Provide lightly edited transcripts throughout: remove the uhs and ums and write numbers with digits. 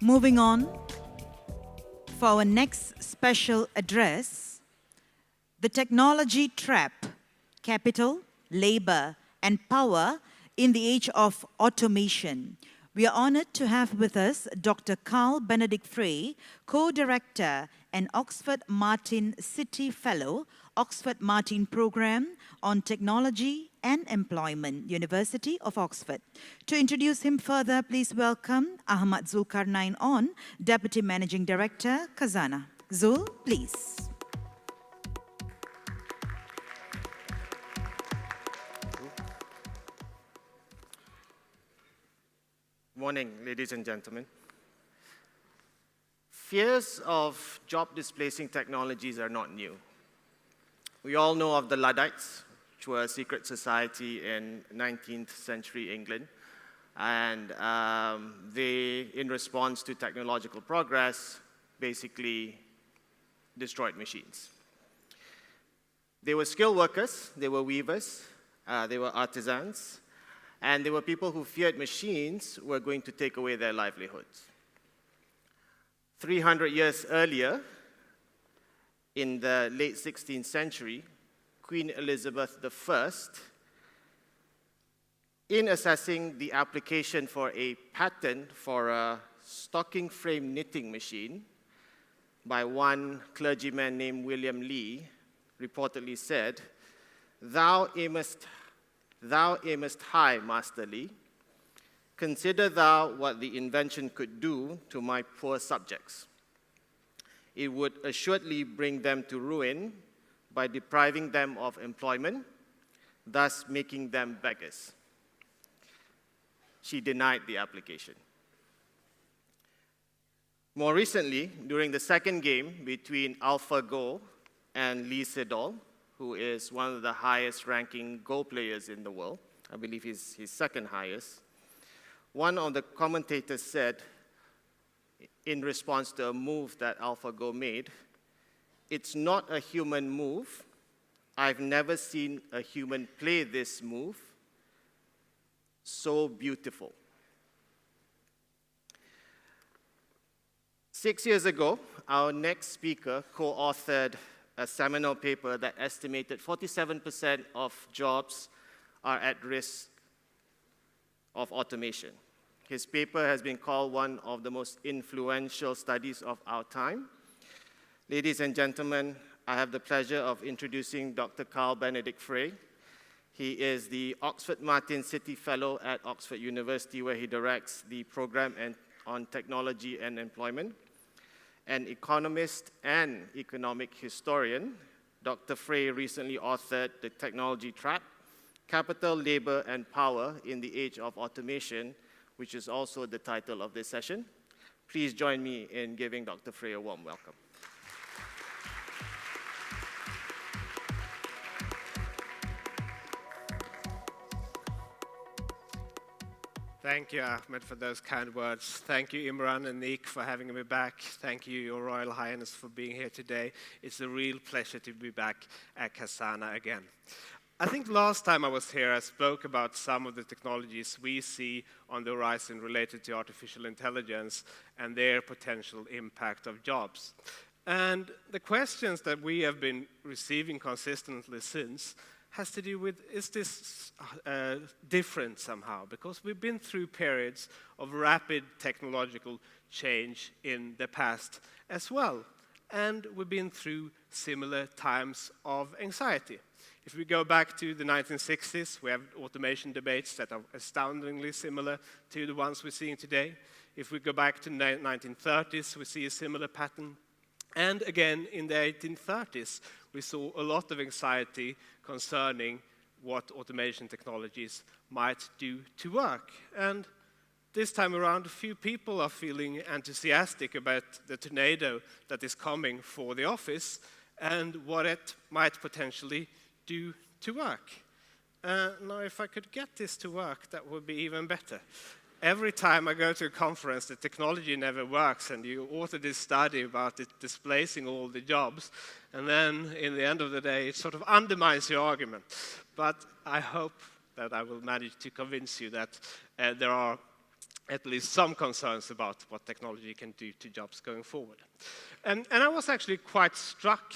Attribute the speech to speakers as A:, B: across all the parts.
A: Moving on, for our next special address, the technology trap, capital, labor, and power in the age of automation. We are honored to have with us Dr. Benedikt Frey, co-director and Oxford Martin City Fellow, Oxford Martin Program on Technology and Employment, University of Oxford. To introduce him further, please welcome Ahmad Zulkarnain On, Deputy Managing Director, Khazanah. Zul, please.
B: Morning, ladies and gentlemen. Fears of job-displacing technologies are not new. We all know of the Luddites, which were a secret society in 19th century England. And they, in response to technological progress, basically destroyed machines. They were skilled workers, they were weavers, they were artisans, and they were people who feared machines were going to take away their livelihoods. 300 years earlier, in the late 16th century, Queen Elizabeth I, in assessing the application for a patent for a stocking frame knitting machine by one clergyman named William Lee, reportedly said, Thou aimest high, Master Lee. Consider thou what the invention could do to my poor subjects. It would assuredly bring them to ruin by depriving them of employment, thus making them beggars. She denied the application. More recently, during the second game between AlphaGo and Lee Sedol, who is one of the highest-ranking Go players in the world, I believe he's second highest, one of the commentators said, in response to a move that AlphaGo made, it's not a human move. I've never seen a human play this move. So beautiful. 6 years ago, our next speaker co-authored a seminal paper that estimated 47% of jobs are at risk of automation. His paper has been called one of the most influential studies of our time. Ladies and gentlemen, I have the pleasure of introducing Dr. Benedikt Frey. He is the Oxford Martin City Fellow at Oxford University, where he directs the program on technology and employment. An economist and economic historian, Dr. Frey recently authored The Technology Trap, Capital, Labor, and Power in the Age of Automation, which is also the title of this session. Please join me in giving Dr. Frey a warm welcome.
C: Thank you, Ahmed, for those kind words. Thank you, Imran and Nick, for having me back. Thank you, Your Royal Highness, for being here today. It's a real pleasure to be back at Khazanah again. I think last time I was here, I spoke about some of the technologies we see on the horizon related to artificial intelligence and their potential impact of jobs. And the questions that we have been receiving consistently since has to do with, is this different somehow? Because we've been through periods of rapid technological change in the past as well. And we've been through similar times of anxiety. If we go back to the 1960s, we have automation debates that are astoundingly similar to the ones we're seeing today. If we go back to the 1930s, we see a similar pattern. And again, in the 1830s, we saw a lot of anxiety concerning what automation technologies might do to work. And this time around, a few people are feeling enthusiastic about the tornado that is coming for the office and what it might potentially do to work. Now, if I could get this to work, that would be even better. Every time I go to a conference, the technology never works, and you author this study about it displacing all the jobs, and then in the end of the day, it sort of undermines your argument. But I hope that I will manage to convince you that there are at least some concerns about what technology can do to jobs going forward. And I was actually quite struck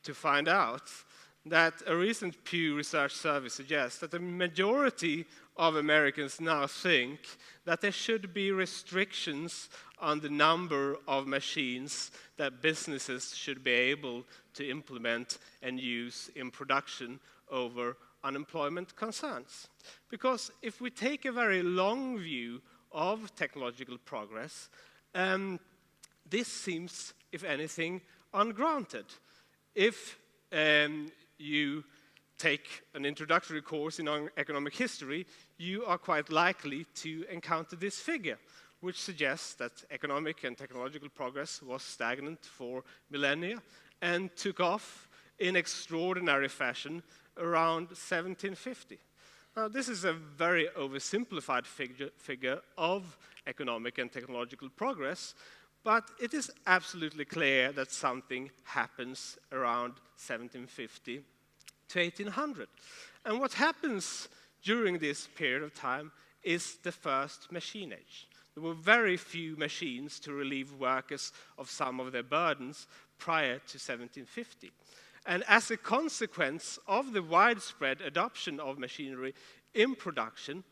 C: to find out that a recent Pew Research survey suggests that the majority of Americans now think that there should be restrictions on the number of machines that businesses should be able to implement and use in production over unemployment concerns. Because if we take a very long view of technological progress, this seems, if anything, ungranted. If you take an introductory course in economic history, you are quite likely to encounter this figure, which suggests that economic and technological progress was stagnant for millennia and took off in extraordinary fashion around 1750. Now, this is a very oversimplified figure of economic and technological progress, but it is absolutely clear that something happens around 1750 to 1800. And what happens during this period of time is the first machine age. There were very few machines to relieve workers of some of their burdens prior to 1750. And as a consequence of the widespread adoption of machinery in production,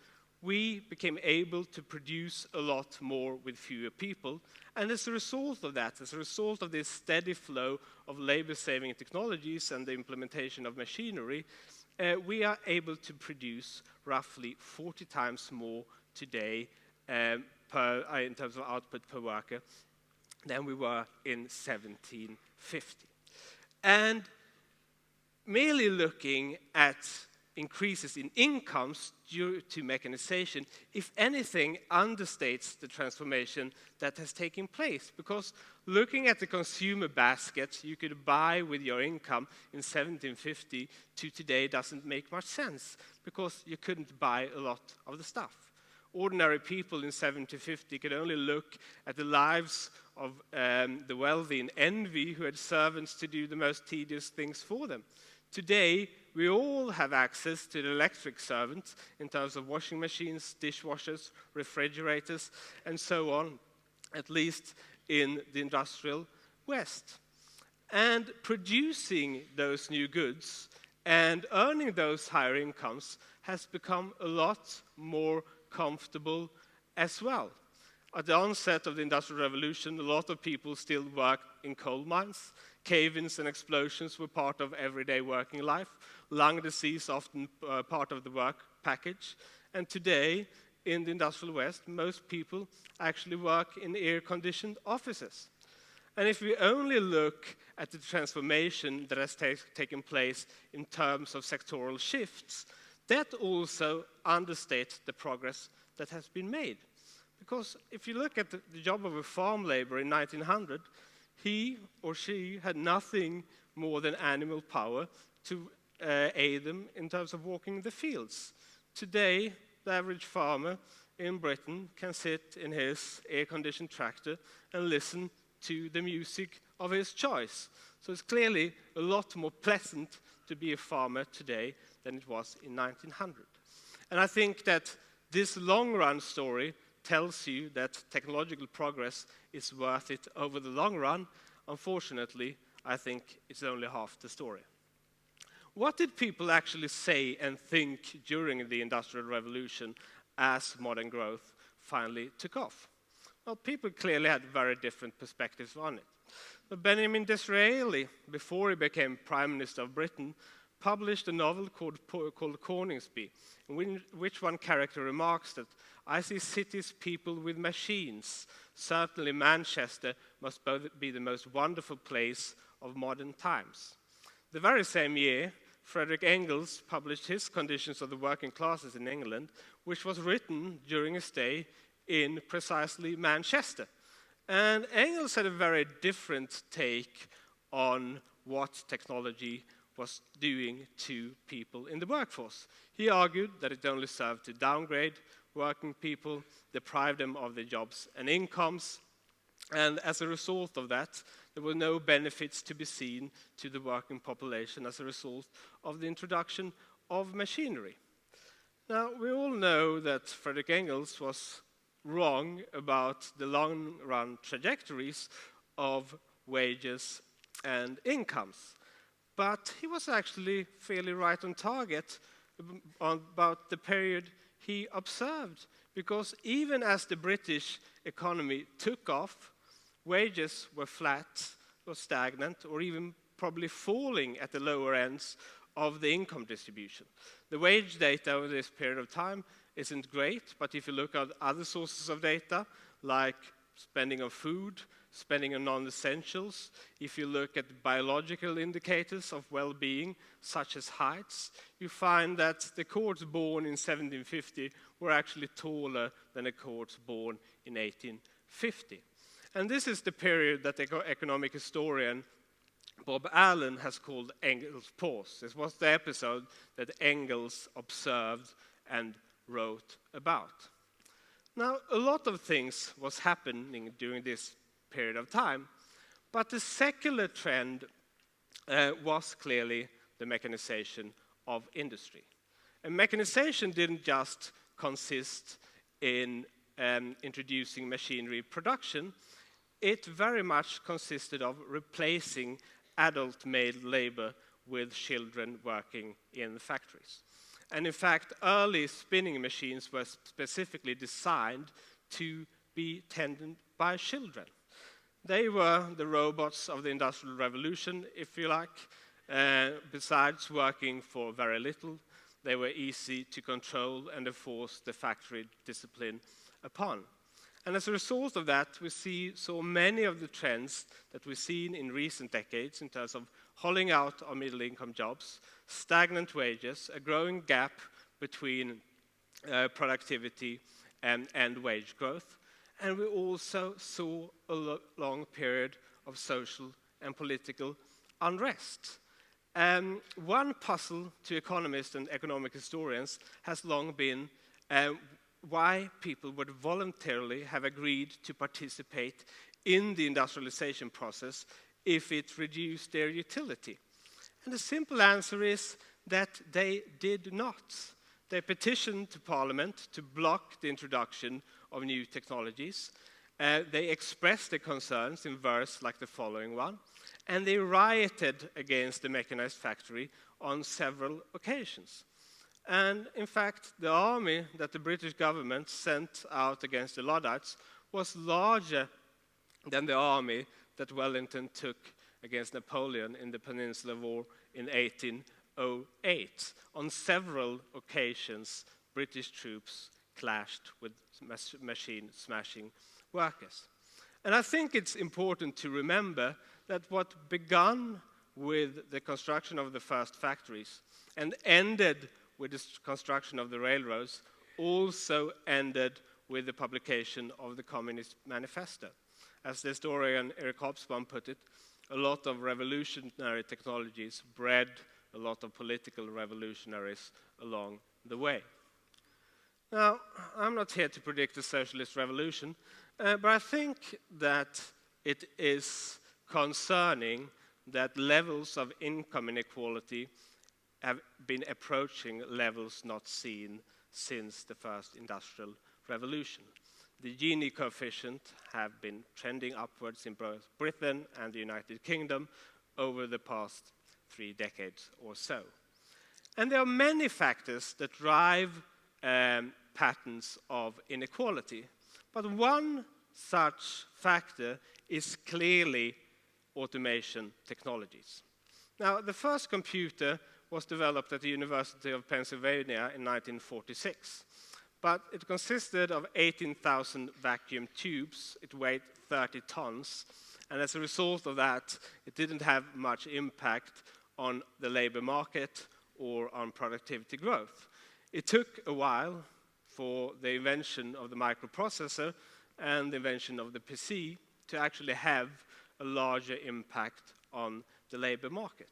C: we became able to produce a lot more with fewer people. And as a result of that, as a result of this steady flow of labor-saving technologies and the implementation of machinery, we are able to produce roughly 40 times more today in terms of output per worker than we were in 1750. And merely looking at increases in incomes due to mechanization, if anything, understates the transformation that has taken place. Because looking at the consumer basket you could buy with your income in 1750 to today doesn't make much sense, because you couldn't buy a lot of the stuff. Ordinary people in 1750 could only look at the lives of the wealthy in envy, who had servants to do the most tedious things for them. Today, we all have access to the electric servant in terms of washing machines, dishwashers, refrigerators, and so on, at least in the industrial West. And producing those new goods and earning those higher incomes has become a lot more comfortable as well. At the onset of the Industrial Revolution, a lot of people still worked in coal mines. Cave-ins and explosions were part of everyday working life. Lung disease often part of the work package. And today, in the Industrial West, most people actually work in air-conditioned offices. And if we only look at the transformation that has taken place in terms of sectoral shifts, that also understates the progress that has been made. Because if you look at the job of a farm laborer in 1900, he or she had nothing more than animal power to aid them in terms of walking the fields. Today, the average farmer in Britain can sit in his air-conditioned tractor and listen to the music of his choice. So it's clearly a lot more pleasant to be a farmer today than it was in 1900. And I think that this long-run story tells you that technological progress is worth it over the long run. Unfortunately, I think it's only half the story. What did people actually say and think during the Industrial Revolution as modern growth finally took off? Well, people clearly had very different perspectives on it. But Benjamin Disraeli, before he became Prime Minister of Britain, published a novel called Coningsby, in which one character remarks that I see cities peopled with machines. Certainly Manchester must be the most wonderful place of modern times. The very same year, Frederick Engels published his Conditions of the Working Classes in England, which was written during a stay in precisely Manchester. And Engels had a very different take on what technology was doing to people in the workforce. He argued that it only served to downgrade working people, deprive them of their jobs and incomes, and as a result of that, there were no benefits to be seen to the working population as a result of the introduction of machinery. Now, we all know that Frederick Engels was wrong about the long-run trajectories of wages and incomes. But he was actually fairly right on target about the period he observed, because even as the British economy took off, wages were flat or stagnant or even probably falling at the lower ends of the income distribution. The wage data over this period of time isn't great, but if you look at other sources of data, like spending on food, spending on non-essentials, if you look at biological indicators of well-being, such as heights, you find that the cohorts born in 1750 were actually taller than the cohorts born in 1850. And this is the period that the economic historian Bob Allen has called Engels' pause. This was the episode that Engels observed and wrote about. Now, a lot of things was happening during this period of time, but the secular trend was clearly the mechanization of industry. And mechanization didn't just consist in introducing machinery production. It very much consisted of replacing adult-male labor with children working in factories. And in fact, early spinning machines were specifically designed to be tended by children. They were the robots of the Industrial Revolution, if you like. Besides working for very little, they were easy to control and enforce the factory discipline upon. And as a result of that, we see so many of the trends that we've seen in recent decades in terms of hollowing out our middle-income jobs, stagnant wages, a growing gap between productivity and wage growth. And we also saw a long period of social and political unrest. One puzzle to economists and economic historians has long been why people would voluntarily have agreed to participate in the industrialization process if it reduced their utility. And the simple answer is that they did not. They petitioned to Parliament to block the introduction of new technologies. They expressed their concerns in verse like the following one, and they rioted against the mechanized factory on several occasions. And in fact, the army that the British government sent out against the Luddites was larger than the army that Wellington took against Napoleon in the Peninsular War in 1808. On several occasions, British troops clashed with machine-smashing workers. And I think it's important to remember that what began with the construction of the first factories and ended with the construction of the railroads also ended with the publication of the Communist Manifesto. As the historian Eric Hobsbawm put it, a lot of revolutionary technologies bred a lot of political revolutionaries along the way. Now, I'm not here to predict a socialist revolution, but I think that it is concerning that levels of income inequality have been approaching levels not seen since the first industrial revolution. The Gini coefficient have been trending upwards in both Britain and the United Kingdom over the past 3 decades or so. And there are many factors that drive patterns of inequality. But one such factor is clearly automation technologies. Now, the first computer was developed at the University of Pennsylvania in 1946. But it consisted of 18,000 vacuum tubes. It weighed 30 tons. And as a result of that, it didn't have much impact on the labor market or on productivity growth. It took a while for the invention of the microprocessor and the invention of the PC to actually have a larger impact on the labor market.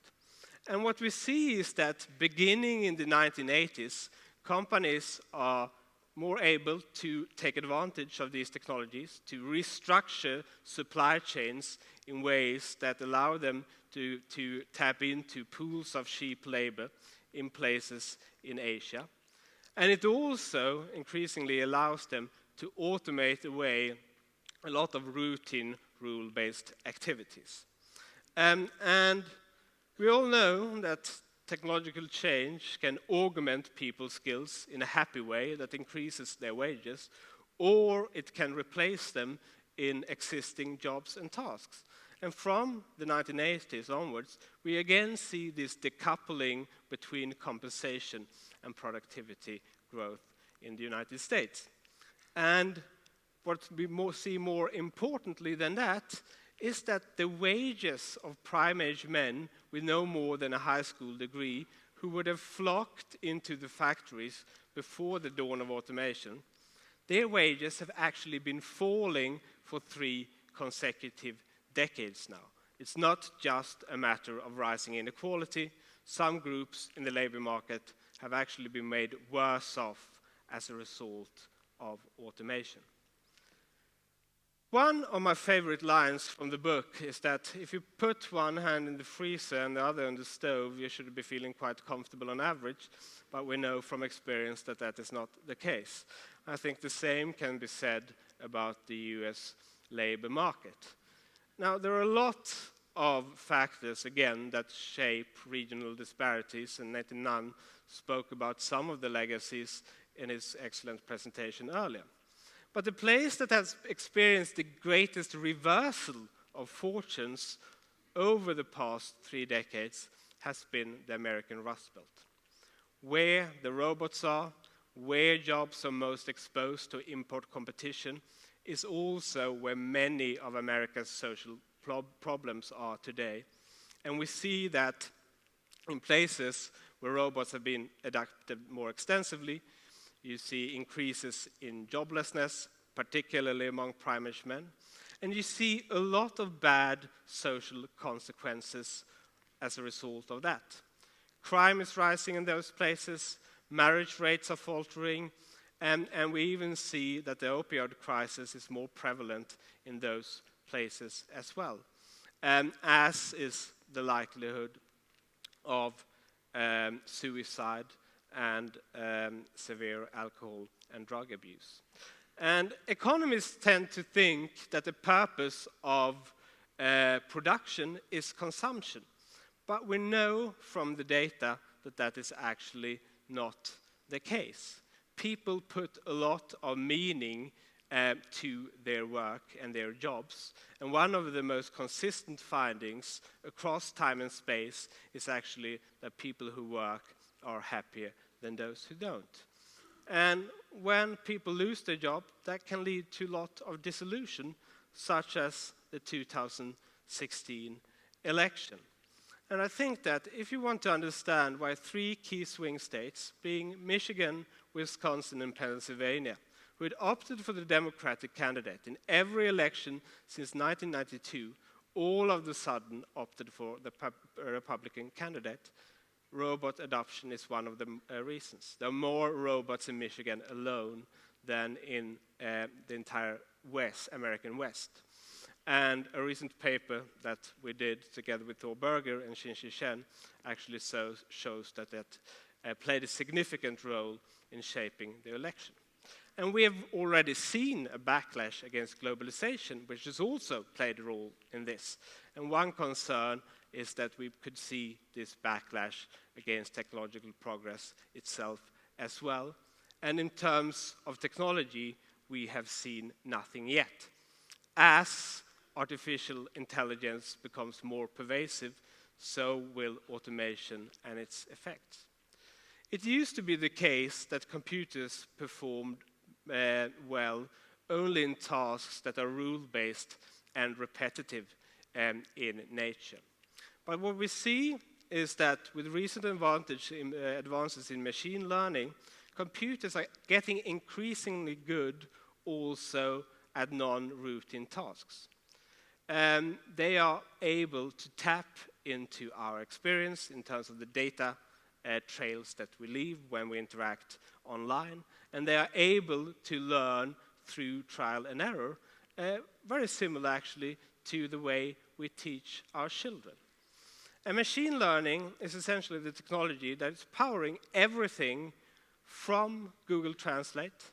C: And what we see is that beginning in the 1980s, companies are more able to take advantage of these technologies, to restructure supply chains in ways that allow them to tap into pools of cheap labor in places in Asia. And it also increasingly allows them to automate away a lot of routine rule-based activities. And we all know that technological change can augment people's skills in a happy way that increases their wages, or it can replace them in existing jobs and tasks. And from the 1980s onwards, we again see this decoupling between compensation and productivity growth in the United States. And what we see more importantly than that is that the wages of prime-age men with no more than a high school degree who would have flocked into the factories before the dawn of automation, their wages have actually been falling for 3 consecutive decades now. It's not just a matter of rising inequality. Some groups in the labor market have actually been made worse off as a result of automation. One of my favorite lines from the book is that if you put one hand in the freezer and the other on the stove, you should be feeling quite comfortable on average, but we know from experience that that is not the case. I think the same can be said about the US labor market. Now, there are a lot of factors, again, that shape regional disparities, and Nathan Nunn spoke about some of the legacies in his excellent presentation earlier. But the place that has experienced the greatest reversal of fortunes over the past 3 decades has been the American Rust Belt. Where the robots are, where jobs are most exposed to import competition, is also where many of America's social problems are today. And we see that in places where robots have been adapted more extensively, you see increases in joblessness, particularly among prime-age men. And you see a lot of bad social consequences as a result of that. Crime is rising in those places, marriage rates are faltering, and we even see that the opioid crisis is more prevalent in those places as well, as is the likelihood of suicide and severe alcohol and drug abuse. And economists tend to think that the purpose of production is consumption. But we know from the data that that is actually not the case. People put a lot of meaning to their work and their jobs. And one of the most consistent findings across time and space is actually that people who work are happier than those who don't. And when people lose their job, that can lead to a lot of disillusion, such as the 2016 election. And I think that if you want to understand why 3 key swing states, being Michigan, Wisconsin, and Pennsylvania, who had opted for the Democratic candidate in every election since 1992, all of a sudden opted for the Republican candidate, robot adoption is one of the reasons. There are more robots in Michigan alone than in the entire American West. And a recent paper that we did together with Thor Berger and Xin Chen actually shows that that played a significant role in shaping the election. And we have already seen a backlash against globalization, which has also played a role in this. And one concern is that we could see this backlash against technological progress itself as well. And in terms of technology, we have seen nothing yet. As artificial intelligence becomes more pervasive, so will automation and its effects. It used to be the case that computers performed well only in tasks that are rule-based and repetitive in nature. But what we see is that with recent advances in machine learning, computers are getting increasingly good also at non-routine tasks. They are able to tap into our experience in terms of the data trails that we leave when we interact online, and they are able to learn through trial and error, very similar actually to the way we teach our children. And machine learning is essentially the technology that is powering everything from Google Translate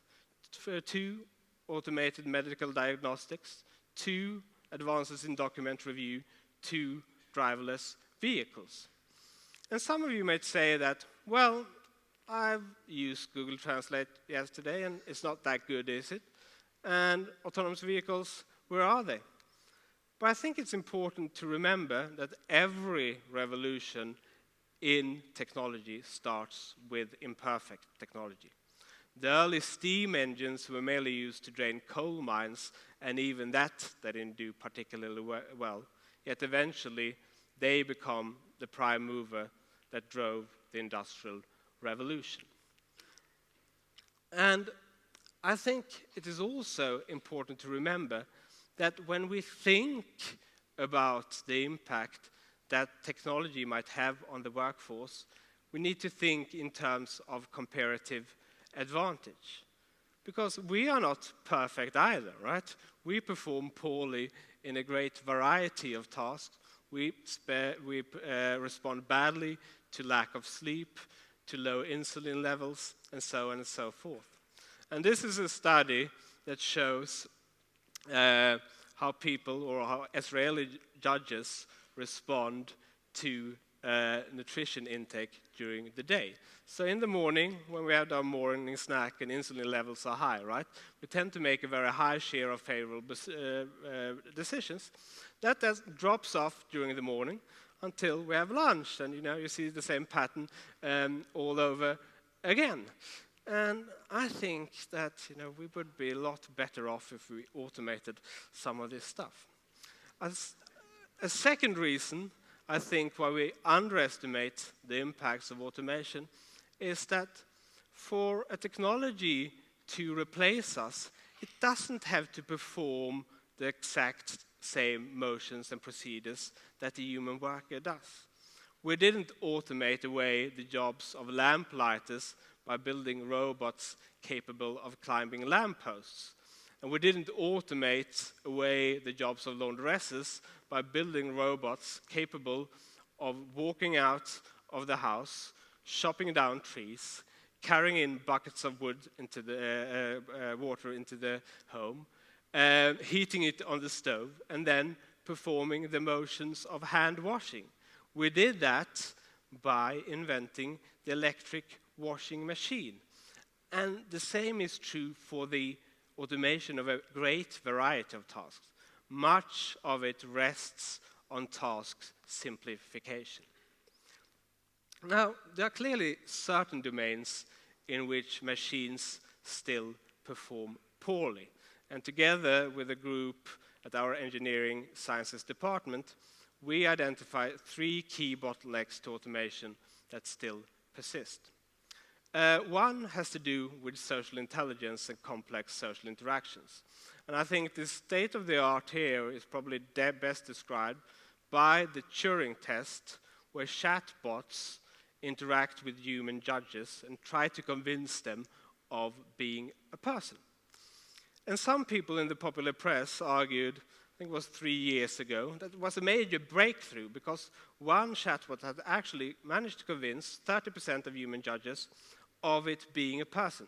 C: to automated medical diagnostics, to advances in document review, to driverless vehicles. And some of you might say that, well, I've used Google Translate yesterday, and it's not that good, is it? And autonomous vehicles, where are they? But I think it's important to remember that every revolution in technology starts with imperfect technology. The early steam engines were merely used to drain coal mines, and even that they didn't do particularly well. Yet eventually, they become the prime mover that drove the Industrial Revolution. And I think it is also important to remember that when we think about the impact that technology might have on the workforce, we need to think in terms of comparative advantage. Because we are not perfect either, right? We perform poorly in a great variety of tasks. We respond badly to lack of sleep, to low insulin levels, and so on and so forth. And this is a study that shows how people or how Israeli judges respond to nutrition intake during the day. So in the morning, when we have our morning snack and insulin levels are high, right, we tend to make a very high share of favorable decisions. That drops off during the morning until we have lunch, and you see the same pattern all over again. And I think that we would be a lot better off if we automated some of this stuff. As a second reason, I think why we underestimate the impacts of automation is that for a technology to replace us, it doesn't have to perform the exact same motions and procedures that a human worker does. We didn't automate away the jobs of lamplighters by building robots capable of climbing lampposts. And we didn't automate away the jobs of laundresses by building robots capable of walking out of the house, chopping down trees, carrying in buckets of wood into the water into the home, heating it on the stove, and then performing the motions of hand washing. We did that by inventing the electric washing machine. And the same is true for the automation of a great variety of tasks. Much of it rests on task simplification. Now, there are clearly certain domains in which machines still perform poorly. And together with a group at our engineering sciences department, we identify 3 key bottlenecks to automation that still persist. One has to do with social intelligence and complex social interactions. And I think the state of the art here is probably best described by the Turing test, where chatbots interact with human judges and try to convince them of being a person. And some people in the popular press argued, I think it was 3 years ago, that it was a major breakthrough because one chatbot had actually managed to convince 30% of human judges of it being a person.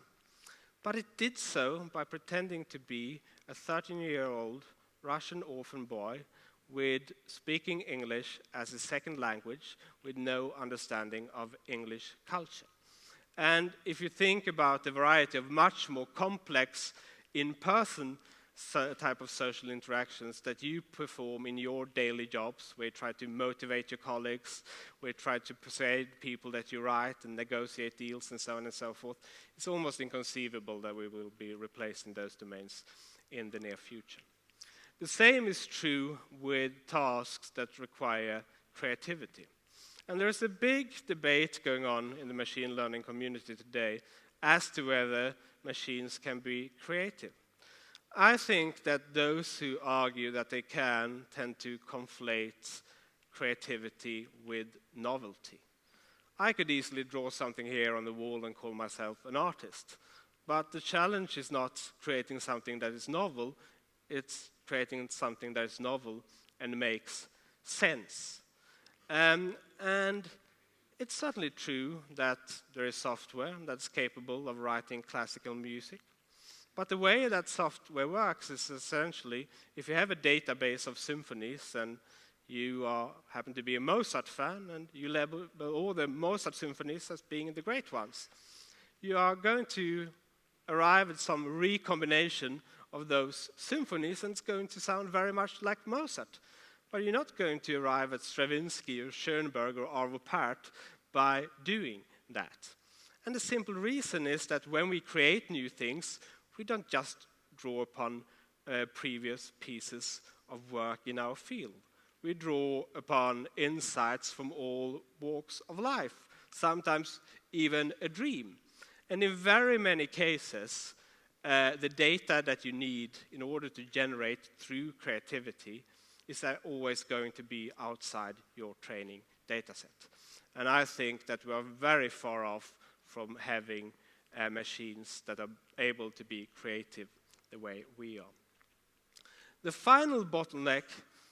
C: But it did so by pretending to be a 13-year-old Russian orphan boy with speaking English as a second language with no understanding of English culture. And if you think about the variety of much more complex in-person type of social interactions that you perform in your daily jobs, where you try to motivate your colleagues, where you try to persuade people that you're right and negotiate deals and so on and so forth, it's almost inconceivable that we will be replacing those domains in the near future. The same is true with tasks that require creativity. And there's a big debate going on in the machine learning community today as to whether machines can be creative. I think that those who argue that they can tend to conflate creativity with novelty. I could easily draw something here on the wall and call myself an artist. But the challenge is not creating something that is novel, it's creating something that is novel and makes sense. And it's certainly true that there is software that's capable of writing classical music. But the way that software works is essentially, if you have a database of symphonies and you happen to be a Mozart fan and you label all the Mozart symphonies as being the great ones, you are going to arrive at some recombination of those symphonies, and it's going to sound very much like Mozart. But you're not going to arrive at Stravinsky or Schoenberg or Arvo Pärt by doing that. And the simple reason is that when we create new things, we don't just draw upon previous pieces of work in our field. We draw upon insights from all walks of life, sometimes even a dream. And in very many cases, the data that you need in order to generate through creativity is always going to be outside your training data set. And I think that we are very far off from having machines that are able to be creative the way we are. The final bottleneck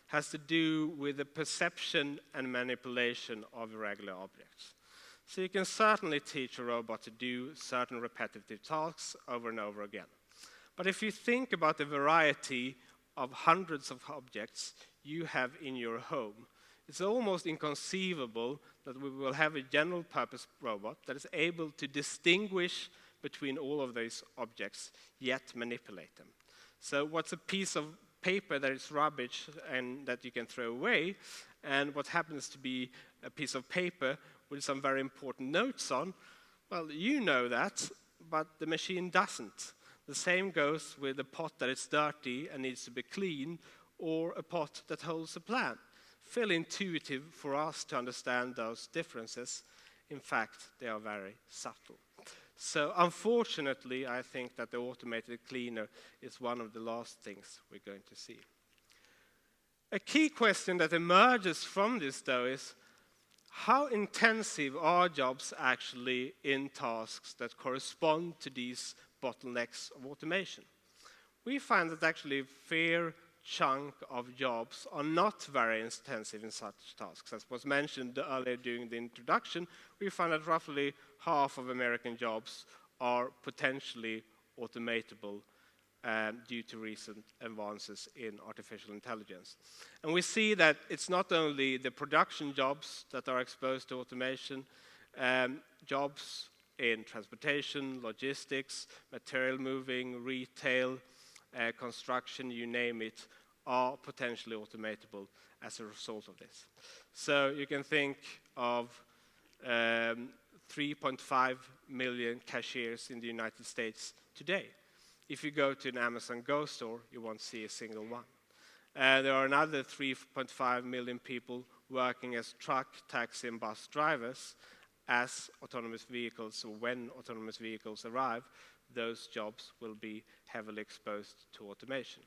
C: has to do with the perception and manipulation of irregular objects. So you can certainly teach a robot to do certain repetitive tasks over and over again. But if you think about the variety of hundreds of objects you have in your home, it's almost inconceivable that we will have a general purpose robot that is able to distinguish between all of those objects, yet manipulate them. So what's a piece of paper that is rubbish and that you can throw away, and what happens to be a piece of paper with some very important notes on? Well, you know that, but the machine doesn't. The same goes with a pot that is dirty and needs to be cleaned, or a pot that holds a plant. Fairly intuitive for us to understand those differences. In fact, they are very subtle. So unfortunately, I think that the automated cleaner is one of the last things we're going to see. A key question that emerges from this, though, is how intensive are jobs actually in tasks that correspond to these bottlenecks of automation? We find that actually a fair chunk of jobs are not very intensive in such tasks. As was mentioned earlier during the introduction, we find that roughly half of American jobs are potentially automatable due to recent advances in artificial intelligence. And we see that it's not only the production jobs that are exposed to automation, jobs in transportation, logistics, material moving, retail, construction, you name it, are potentially automatable as a result of this. So you can think of 3.5 million cashiers in the United States today. If you go to an Amazon Go store, you won't see a single one. There are another 3.5 million people working as truck, taxi, and bus drivers. As autonomous vehicles, or when autonomous vehicles arrive, those jobs will be heavily exposed to automation.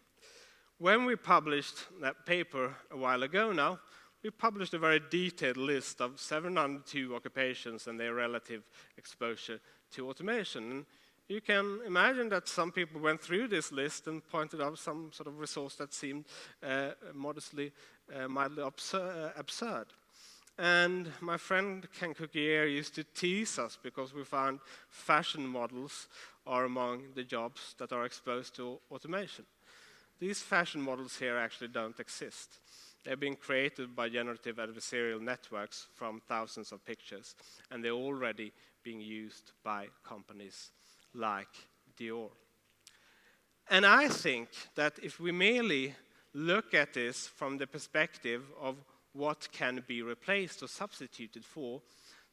C: When we published that paper a while ago now, we published a very detailed list of 702 occupations and their relative exposure to automation. And you can imagine that some people went through this list and pointed out some sort of resource that seemed mildly absurd. And my friend Ken Cookier used to tease us because we found fashion models are among the jobs that are exposed to automation. These fashion models here actually don't exist. They're being created by generative adversarial networks from thousands of pictures, and they're already being used by companies like Dior. And I think that if we merely look at this from the perspective of what can be replaced or substituted for,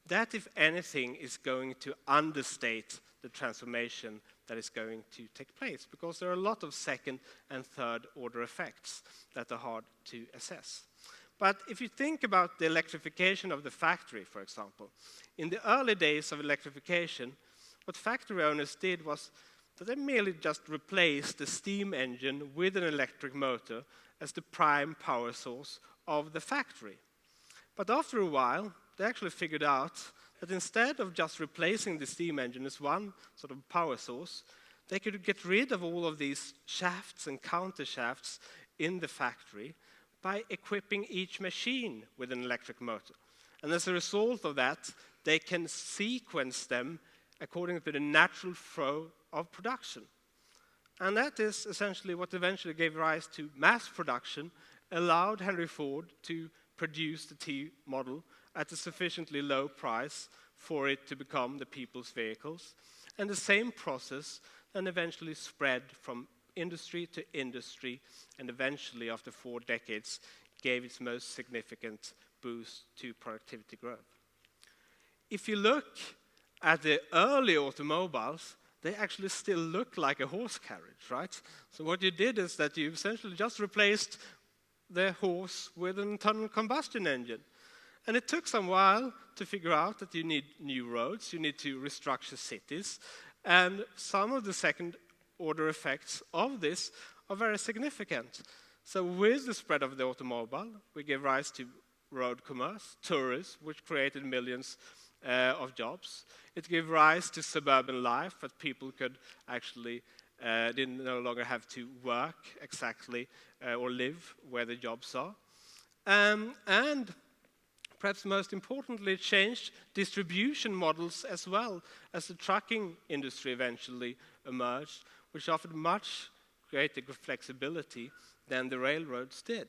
C: that, if anything, is going to understate the transformation that is going to take place, because there are a lot of second and third order effects that are hard to assess. But if you think about the electrification of the factory, for example, in the early days of electrification, what factory owners did was that they merely just replaced the steam engine with an electric motor as the prime power source of the factory. But after a while, they actually figured out that instead of just replacing the steam engine as one sort of power source, they could get rid of all of these shafts and counter shafts in the factory by equipping each machine with an electric motor. And as a result of that, they can sequence them according to the natural flow of production. And that is essentially what eventually gave rise to mass production, allowed Henry Ford to produce the T model at a sufficiently low price for it to become the people's vehicles. And the same process then eventually spread from industry to industry, and eventually, after 4 decades, gave its most significant boost to productivity growth. If you look at the early automobiles, they actually still look like a horse carriage, right? So what you did is that you essentially just replaced the horse with an internal combustion engine. And it took some while to figure out that you need new roads, you need to restructure cities, and some of the second-order effects of this are very significant. So with the spread of the automobile, we gave rise to road commerce, tourism, which created millions of jobs. It gave rise to suburban life, that people could actually didn't no longer have to work exactly or live where the jobs are. And perhaps most importantly, it changed distribution models as well, as the trucking industry eventually emerged, which offered much greater flexibility than the railroads did.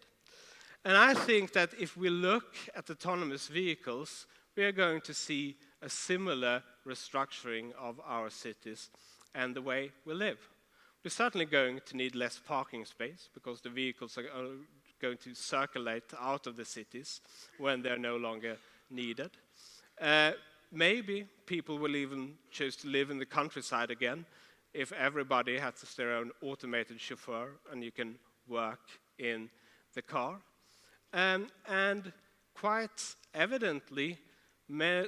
C: And I think that if we look at autonomous vehicles, we are going to see a similar restructuring of our cities and the way we live. We're certainly going to need less parking space because the vehicles are going to circulate out of the cities when they're no longer needed. Maybe people will even choose to live in the countryside again if everybody has their own automated chauffeur and you can work in the car. And quite evidently,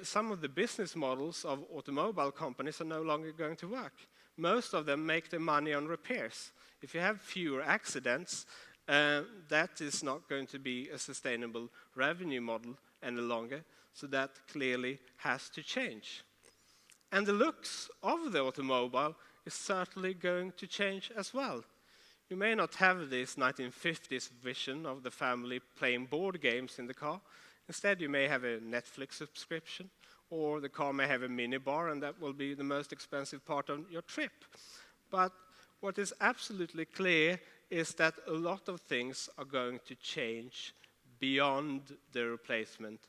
C: some of the business models of automobile companies are no longer going to work. Most of them make their money on repairs. If you have fewer accidents, that is not going to be a sustainable revenue model any longer, so that clearly has to change. And the looks of the automobile is certainly going to change as well. You may not have this 1950s vision of the family playing board games in the car. Instead, you may have a Netflix subscription, or the car may have a minibar, and that will be the most expensive part of your trip. But what is absolutely clear is that a lot of things are going to change beyond the replacement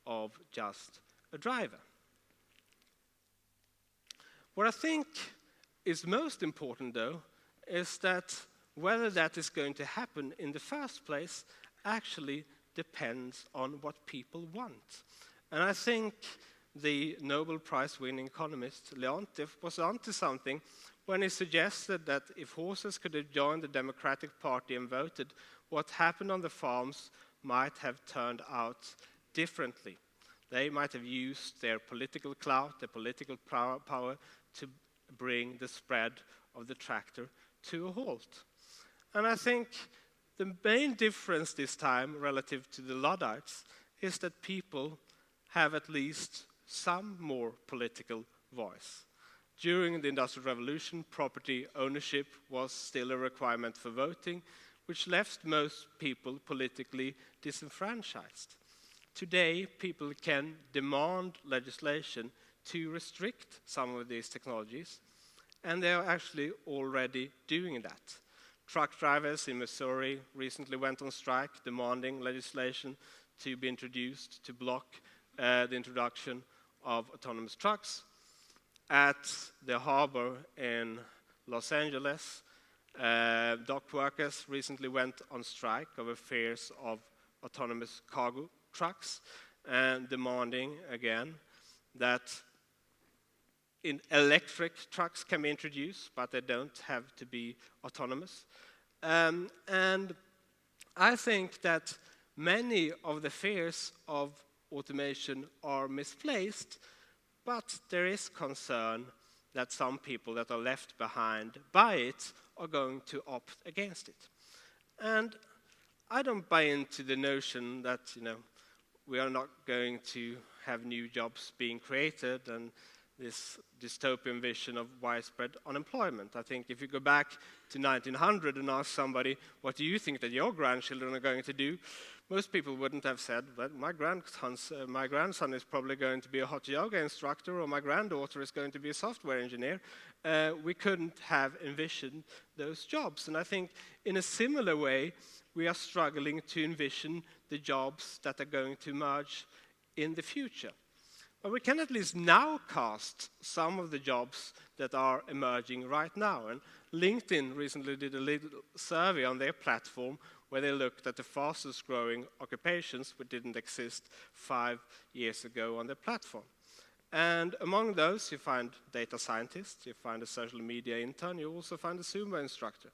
C: of just a driver. What I think is most important, though, is that whether that is going to happen in the first place actually depends on what people want. And I think the Nobel Prize-winning economist Leontief was onto something when he suggested that if horses could have joined the Democratic Party and voted, what happened on the farms might have turned out differently. They might have used their political clout, their political power to bring the spread of the tractor to a halt. And I think the main difference this time relative to the Luddites is that people have at least some more political voice. During the Industrial Revolution, property ownership was still a requirement for voting, which left most people politically disenfranchised. Today, people can demand legislation to restrict some of these technologies, and they are actually already doing that. Truck drivers in Missouri recently went on strike, demanding legislation to be introduced to block the introduction of autonomous trucks. At the harbor in Los Angeles, dock workers recently went on strike over fears of autonomous cargo trucks, and demanding again that electric trucks can be introduced, but they don't have to be autonomous. And I think that many of the fears of automation are misplaced, but there is concern that some people that are left behind by it are going to opt against it. And I don't buy into the notion that, we are not going to have new jobs being created and this dystopian vision of widespread unemployment. I think if you go back to 1900 and ask somebody, what do you think that your grandchildren are going to do? Most people wouldn't have said, well, my grandson is probably going to be a hot yoga instructor, or my granddaughter is going to be a software engineer. we couldn't have envisioned those jobs. And I think in a similar way, we are struggling to envision the jobs that are going to emerge in the future. But we can at least now cast some of the jobs that are emerging right now. And LinkedIn recently did a little survey on their platform where they looked at the fastest growing occupations which didn't exist 5 years ago on their platform. And among those, you find data scientists, you find a social media intern, you also find a Zumba instructor.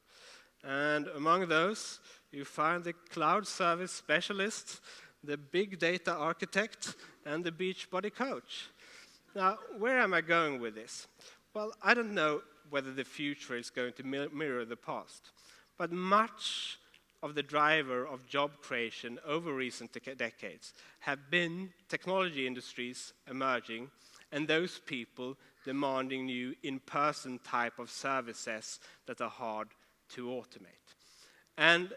C: And among those, you find the cloud service specialist, the big data architect, and the Beachbody coach. Now, where am I going with this? Well, I don't know whether the future is going to mirror the past, but much of the driver of job creation over recent decades have been technology industries emerging and those people demanding new in-person type of services that are hard to automate. And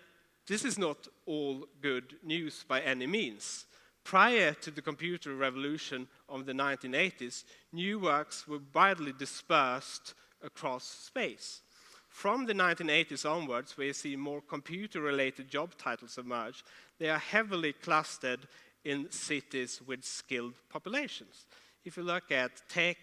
C: this is not all good news by any means. Prior to the computer revolution of the 1980s, new works were widely dispersed across space. From the 1980s onwards, where you see more computer-related job titles emerge, they are heavily clustered in cities with skilled populations. If you look at tech,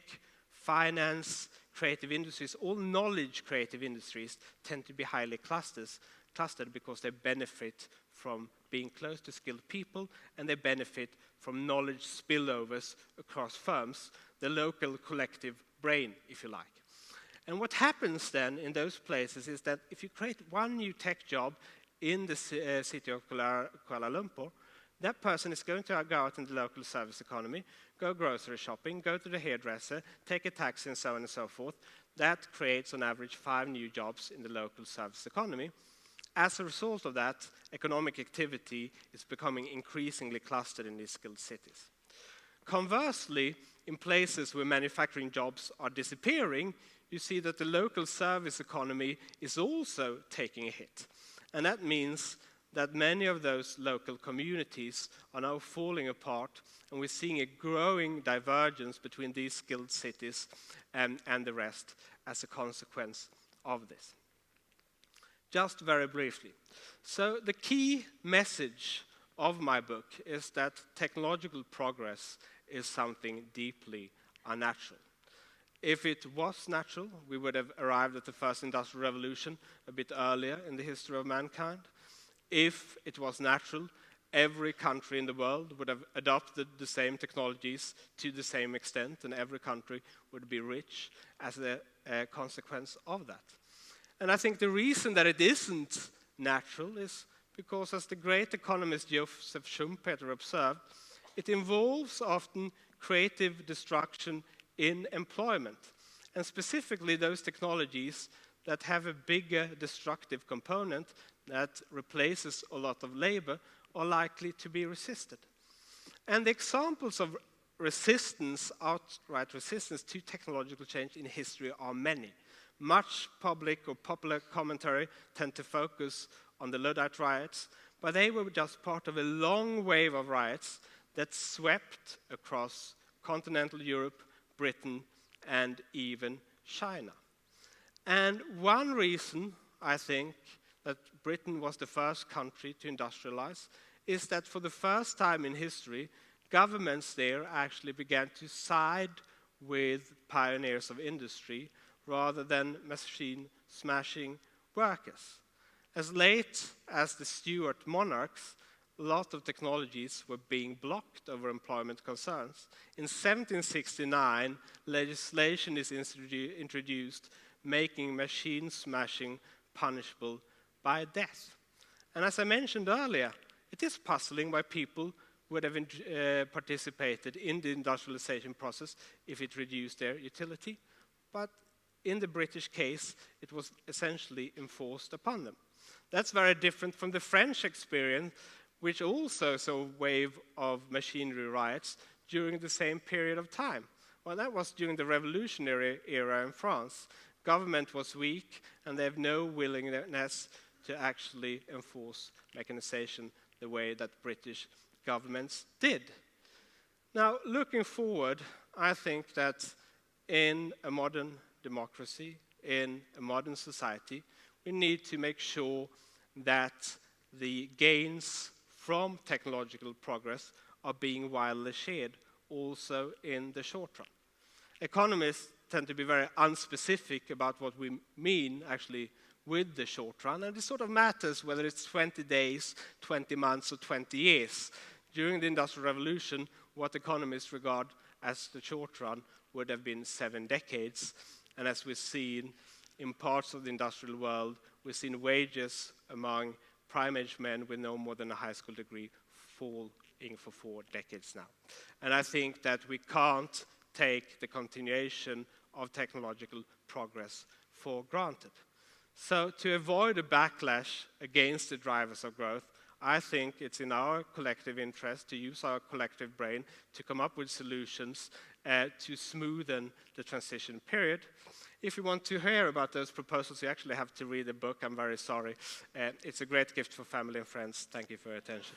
C: finance, creative industries, all knowledge creative industries tend to be highly clustered because they benefit from being close to skilled people and they benefit from knowledge spillovers across firms, the local collective brain, if you like. And what happens then in those places is that if you create one new tech job in the city of Kuala Lumpur, that person is going to go out in the local service economy, go grocery shopping, go to the hairdresser, take a taxi, and so on and so forth. That creates, on average, 5 new jobs in the local service economy. As a result of that, economic activity is becoming increasingly clustered in these skilled cities. Conversely, in places where manufacturing jobs are disappearing, you see that the local service economy is also taking a hit. And that means that many of those local communities are now falling apart, and we're seeing a growing divergence between these skilled cities and the rest as a consequence of this. Just very briefly. So the key message of my book is that technological progress is something deeply unnatural. If it was natural, we would have arrived at the first industrial revolution a bit earlier in the history of mankind. If it was natural, every country in the world would have adopted the same technologies to the same extent, and every country would be rich as a consequence of that. And I think the reason that it isn't natural is because, as the great economist Joseph Schumpeter observed, it involves often creative destruction in employment, and specifically those technologies that have a bigger destructive component that replaces a lot of labor are likely to be resisted. And the examples of resistance, outright resistance to technological change in history are many. Much public or popular commentary tend to focus on the Luddite riots, but they were just part of a long wave of riots that swept across continental Europe, Britain, and even China. And one reason, I think, that Britain was the first country to industrialize is that for the first time in history, governments there actually began to side with pioneers of industry rather than machine-smashing workers. As late as the Stuart monarchs, a lot of technologies were being blocked over employment concerns. In 1769, legislation is introduced making machine smashing punishable by death. And as I mentioned earlier, it is puzzling why people would have participated in the industrialization process if it reduced their utility. But in the British case, it was essentially enforced upon them. That's very different from the French experience, which also saw a wave of machinery riots during the same period of time. Well, that was during the revolutionary era in France. Government was weak, and they have no willingness to actually enforce mechanization the way that British governments did. Now, looking forward, I think that in a modern democracy, in a modern society, we need to make sure that the gains from technological progress are being widely shared also in the short run. Economists tend to be very unspecific about what we mean actually with the short run, and it sort of matters whether it's 20 days, 20 months, or 20 years. During the Industrial Revolution, what economists regard as the short run would have been 7 decades, and as we've seen in parts of the industrial world, we've seen wages among prime-age men with no more than a high school degree falling for 4 decades now. And I think that we can't take the continuation of technological progress for granted. So to avoid a backlash against the drivers of growth, I think it's in our collective interest to use our collective brain to come up with solutions to smoothen the transition period. If you want to hear about those proposals, you actually have to read the book. I'm very sorry. It's a great gift for family and friends. Thank you for your attention.